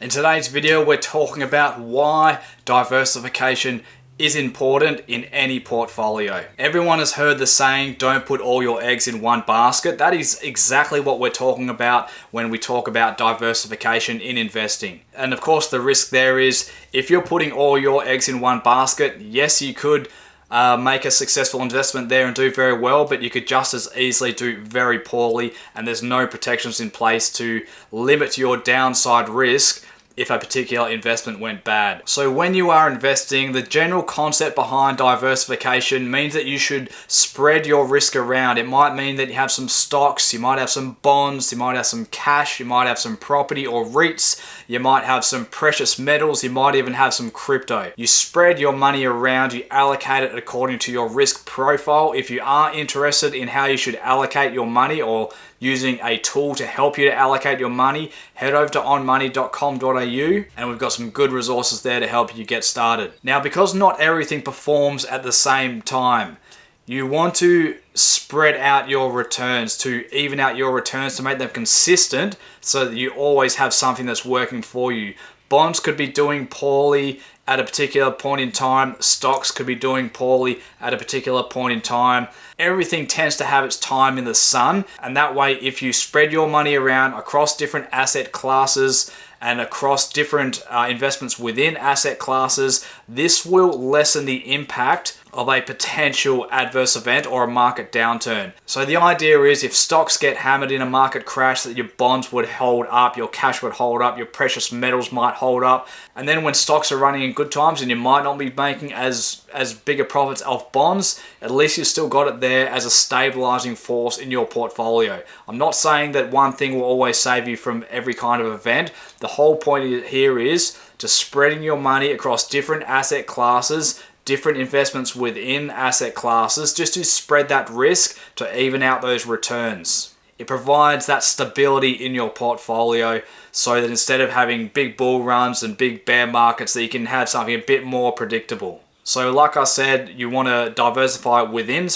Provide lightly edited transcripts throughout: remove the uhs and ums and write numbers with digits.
In today's video, we're talking about why diversification is important in any portfolio. Everyone has heard the saying, don't put all your eggs in one basket. That is exactly what we're talking about when we talk about diversification in investing. And of course, the risk there is if you're putting all your eggs in one basket, yes, you could make a successful investment there and do very well, but you could just as easily do very poorly, and there's no protections in place to limit your downside risk if a particular investment went bad. So when you are investing, the general concept behind diversification means that you should spread your risk around. It might mean that you have some stocks, you might have some bonds, you might have some cash, you might have some property or REITs, you might have some precious metals, you might even have some crypto. You spread your money around, you allocate it according to your risk profile. If you are interested in how you should allocate your money or using a tool to help you to allocate your money, head over to onmoney.com.au and we've got some good resources there to help you get started. Now, because not everything performs at the same time, you want to spread out your returns, to even out your returns, to make them consistent so that you always have something that's working for you. Bonds could be doing poorly at a particular point in time. Stocks could be doing poorly at a particular point in time. Everything tends to have its time in the sun, and that way, if you spread your money around across different asset classes and across different investments within asset classes, this will lessen the impact of a potential adverse event or a market downturn. So the idea is if stocks get hammered in a market crash, that your bonds would hold up, your cash would hold up, your precious metals might hold up. And then when stocks are running in good times and you might not be making as bigger profits off bonds, at least you've still got it there as a stabilizing force in your portfolio. I'm not saying that one thing will always save you from every kind of event. The whole point here is to spreading your money across different asset classes, different investments within asset classes, just to spread that risk to even out those returns. It provides that stability in your portfolio so that instead of having big bull runs and big bear markets, that you can have something a bit more predictable. So like I said, you want to diversify within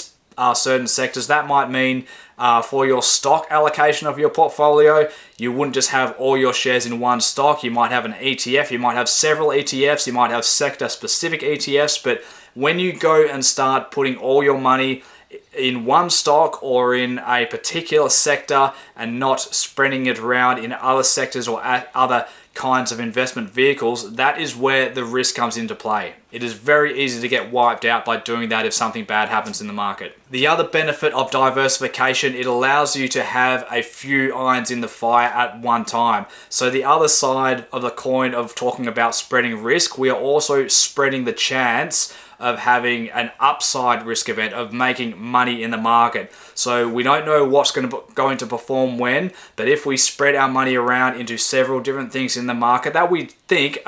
certain sectors. That might mean for your stock allocation of your portfolio, you wouldn't just have all your shares in one stock. You might have an ETF, you might have several ETFs, you might have sector specific ETFs, but when you go and start putting all your money in one stock or in a particular sector and not spreading it around in other sectors or other kinds of investment vehicles, that is where the risk comes into play. It is very easy to get wiped out by doing that if something bad happens in the market. The other benefit of diversification, it allows you to have a few irons in the fire at one time. So the other side of the coin of talking about spreading risk, we are also spreading the chance of having an upside risk event, of making money in the market. So we don't know what's going to perform when, but if we spread our money around into several different things in the market that we think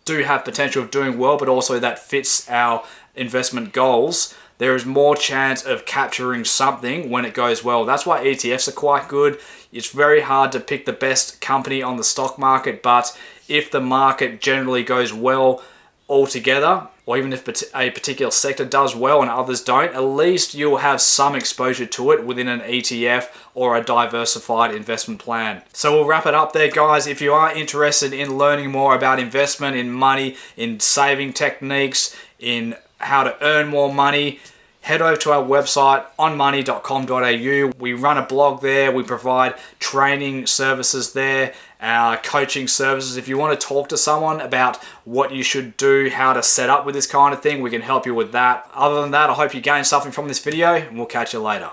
do have potential of doing well, but also that fits our investment goals, there is more chance of capturing something when it goes well. That's why ETFs are quite good. It's very hard to pick the best company on the stock market, but if the market generally goes well altogether, or even if a particular sector does well and others don't, at least you'll have some exposure to it within an ETF or a diversified investment plan. So we'll wrap it up there, guys. If you are interested in learning more about investment, in money, in saving techniques, in how to earn more money, head over to our website, onmoney.com.au. We run a blog there. We provide training services there, coaching services. If you want to talk to someone about what you should do, how to set up with this kind of thing, we can help you with that. Other than that, I hope you gained something from this video, and we'll catch you later.